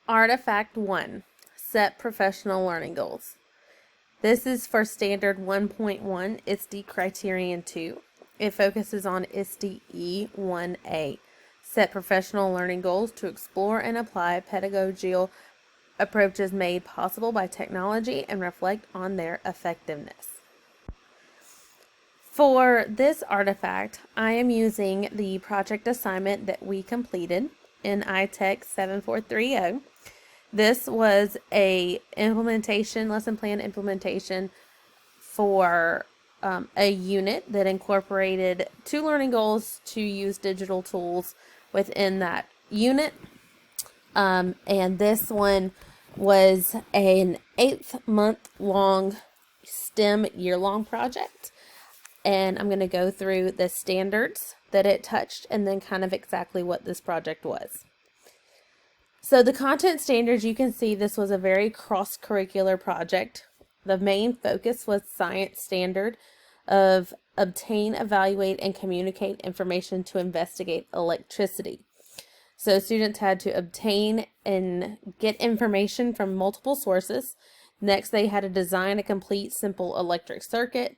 Artifact 1, Set Professional Learning Goals. This is for Standard 1.1 ISTE Criterion 2. It focuses on ISTE E1A, Set Professional Learning Goals to explore and apply pedagogical approaches made possible by technology and reflect on their effectiveness. For this artifact, I am using the project assignment that we completed in iTech 7430. This was a lesson plan implementation for a unit that incorporated 2 learning goals to use digital tools within that unit. And this one was an 8-month-long STEM year-long project. And I'm going to go through the standards that it touched and then kind of exactly what this project was. So the content standards, you can see this was a very cross-curricular project. The main focus was science standard of obtain, evaluate, and communicate information to investigate electricity. So students had to obtain and get information from multiple sources. Next, they had to design a complete simple electric circuit.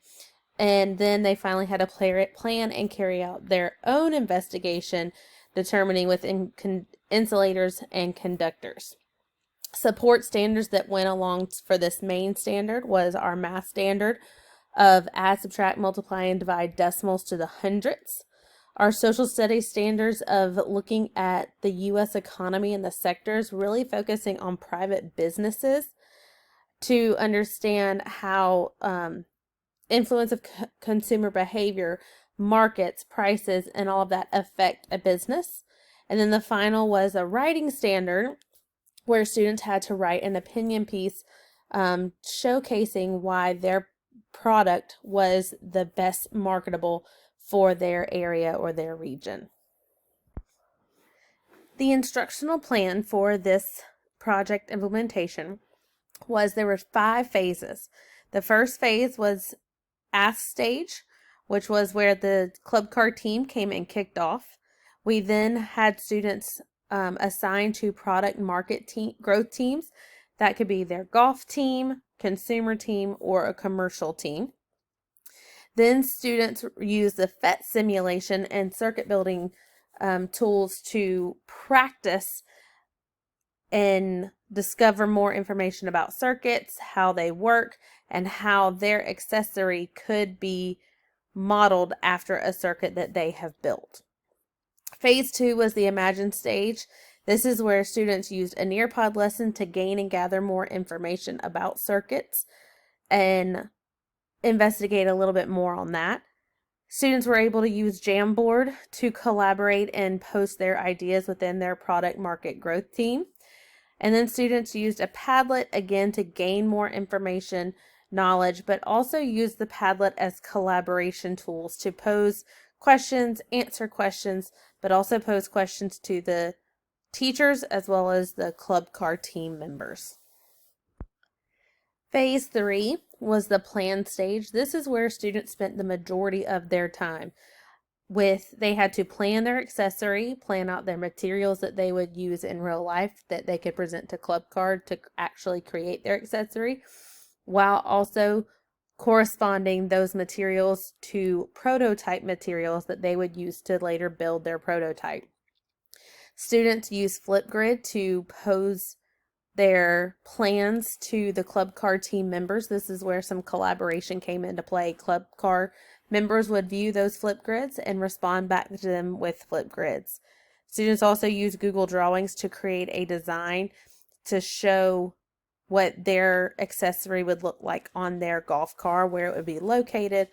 And then they finally had to plan and carry out their own investigation, determining within insulators and conductors. Support standards that went along for this main standard was our math standard of add, subtract, multiply, and divide decimals to the hundredths. Our social studies standards of looking at the U.S. economy and the sectors, really focusing on private businesses to understand how influence of consumer behavior, markets, prices, and all of that affect a business. And then the final was a writing standard where students had to write an opinion piece showcasing why their product was the best marketable for their area or their region. The instructional plan for this project implementation was there were 5 phases. The first phase was Ask stage, which was where the club card team came and kicked off. We then had students assigned to product market growth teams. That could be their golf team, consumer team, or a commercial team. Then students used the PhET simulation and circuit building tools to practice and discover more information about circuits, how they work, and how their accessory could be modeled after a circuit that they have built. Phase 2 was the Imagine stage. This is where students used a Nearpod lesson to gain and gather more information about circuits and investigate a little bit more on that. Students were able to use Jamboard to collaborate and post their ideas within their product market growth team. And then students used a Padlet again to gain more information, knowledge, but also use the Padlet as collaboration tools to pose questions, answer questions, but also pose questions to the teachers as well as the club card team members. Phase 3 was the plan stage. This is where students spent the majority of their time. They had to plan their accessory, plan out their materials that they would use in real life that they could present to club card to actually create their accessory, while also corresponding those materials to prototype materials that they would use to later build their prototype. Students used Flipgrid to pose their plans to the club card team members. This is where some collaboration came into play. Club card members would view those Flipgrids and respond back to them with Flipgrids. Students also used Google Drawings to create a design to show what their accessory would look like on their golf car, where it would be located,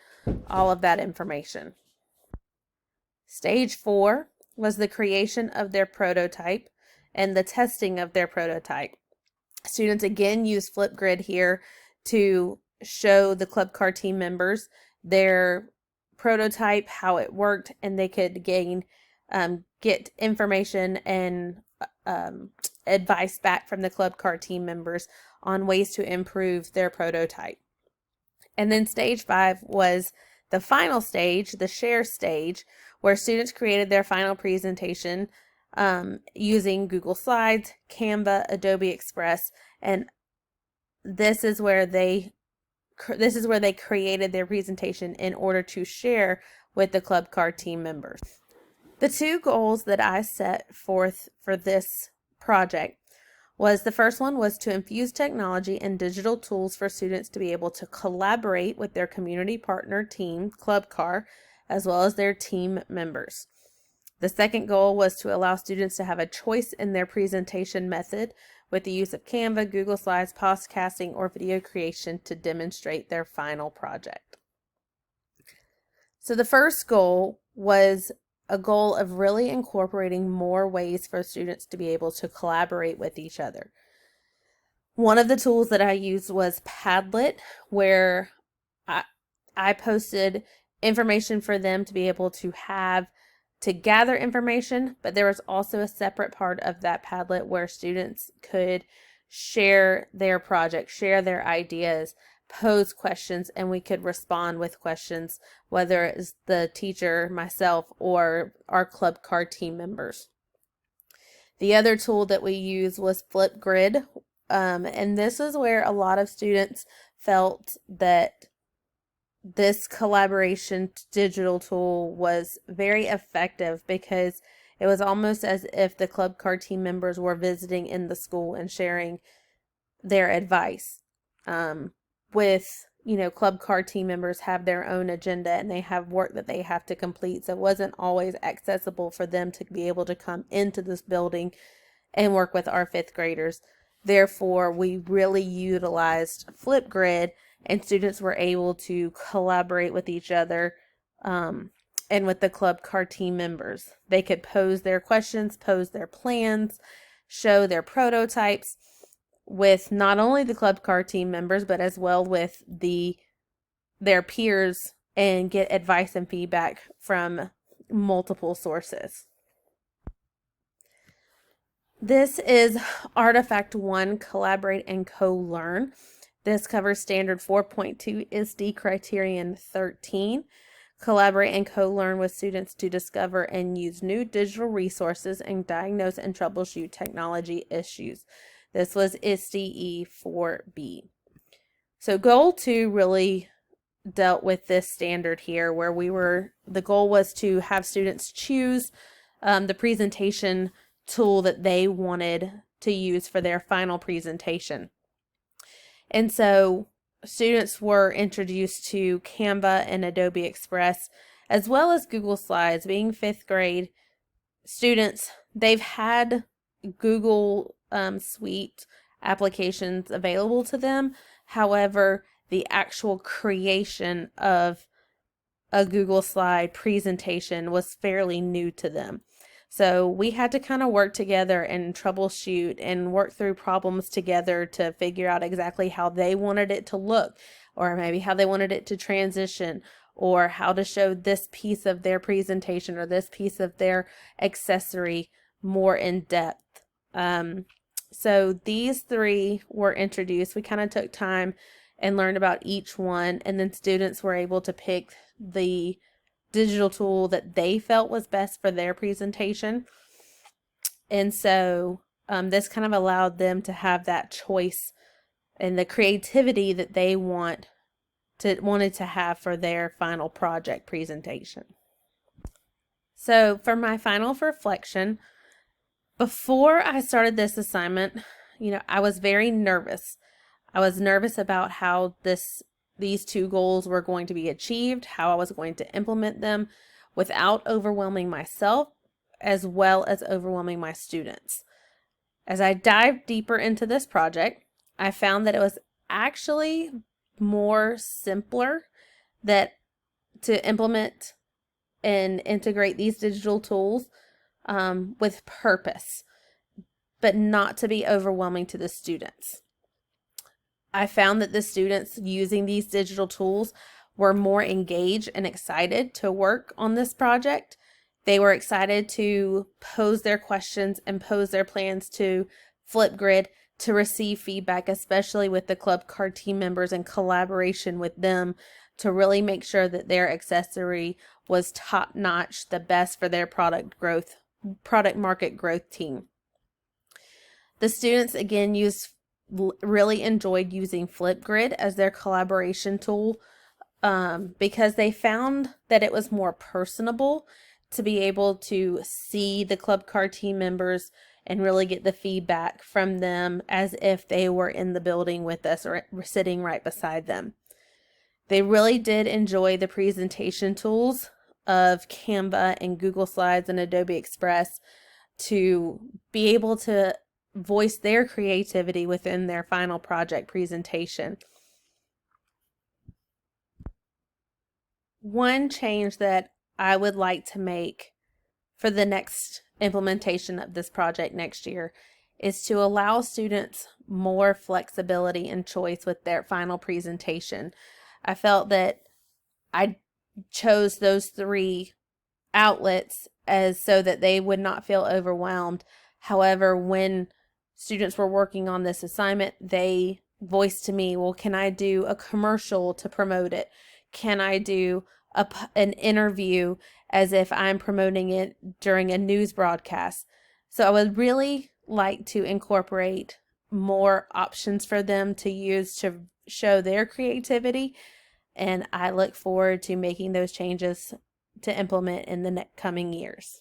all of that information. Stage 4 was the creation of their prototype and the testing of their prototype. Students again used Flipgrid here to show the club card team members their prototype, how it worked, and they could get information and advice back from the club card team members on ways to improve their prototype. And then stage 5 was the final stage, the share stage, where students created their final presentation using Google Slides, Canva, Adobe Express, and this is where they created their presentation in order to share with the Club Card team members. The two goals that I set forth for this project was the first one was to infuse technology and digital tools for students to be able to collaborate with their community partner team, Club Car, as well as their team members. The second goal was to allow students to have a choice in their presentation method with the use of Canva, Google Slides, podcasting, or video creation to demonstrate their final project. So the first goal was a goal of really incorporating more ways for students to be able to collaborate with each other. One of the tools that I used was Padlet, where I posted information for them to be able to have to gather information, but there was also a separate part of that Padlet where students could share their project, share their ideas, pose questions, and we could respond with questions, whether it's the teacher, myself, or our Club Card team members. The other tool that we used was Flipgrid, and this is where a lot of students felt that this collaboration digital tool was very effective because it was almost as if the Club Card team members were visiting in the school and sharing their advice. With, Club Card team members have their own agenda and they have work that they have to complete. So it wasn't always accessible for them to be able to come into this building and work with our fifth graders. Therefore, we really utilized Flipgrid, and students were able to collaborate with each other and with the Club Card team members. They could pose their questions, pose their plans, show their prototypes with not only the Club Card team members, but as well with their peers, and get advice and feedback from multiple sources. This is Artifact 1, Collaborate and Co-Learn. This covers Standard 4.2 ISD Criterion 13. Collaborate and co-learn with students to discover and use new digital resources and diagnose and troubleshoot technology issues. This was ISDE 4B. So Goal 2 really dealt with this standard here, where the goal was to have students choose the presentation tool that they wanted to use for their final presentation. And so students were introduced to Canva and Adobe Express, as well as Google Slides. Being fifth grade students, they've had Google Suite applications available to them. However, the actual creation of a Google Slide presentation was fairly new to them. So we had to kind of work together and troubleshoot and work through problems together to figure out exactly how they wanted it to look, or maybe how they wanted it to transition, or how to show this piece of their presentation or this piece of their accessory more in depth. So these three were introduced. We kind of took time and learned about each one, and then students were able to pick the digital tool that they felt was best for their presentation. And so this kind of allowed them to have that choice and the creativity that they wanted to have for their final project presentation. So for my final reflection, before I started this assignment, I was very nervous. I was nervous about how these two goals were going to be achieved, how I was going to implement them without overwhelming myself as well as overwhelming my students. As I dived deeper into this project, I found that it was actually more simpler to implement and integrate these digital tools with purpose, but not to be overwhelming to the students. I found that the students using these digital tools were more engaged and excited to work on this project. They were excited to pose their questions and pose their plans to Flipgrid to receive feedback, especially with the Club Card team members in collaboration with them to really make sure that their accessory was top-notch, the best for their product growth product market growth team. The students again really enjoyed using Flipgrid as their collaboration tool because they found that it was more personable to be able to see the club car team members and really get the feedback from them as if they were in the building with us or sitting right beside them. They really did enjoy the presentation tools of Canva and Google Slides and Adobe Express to be able to voice their creativity within their final project presentation. One change that I would like to make for the next implementation of this project next year is to allow students more flexibility and choice with their final presentation. I felt that I chose those 3 outlets as so that they would not feel overwhelmed. However, when students were working on this assignment, they voiced to me, well, can I do a commercial to promote it? Can I do an interview as if I'm promoting it during a news broadcast? So I would really like to incorporate more options for them to use to show their creativity, and I look forward to making those changes to implement in the coming years.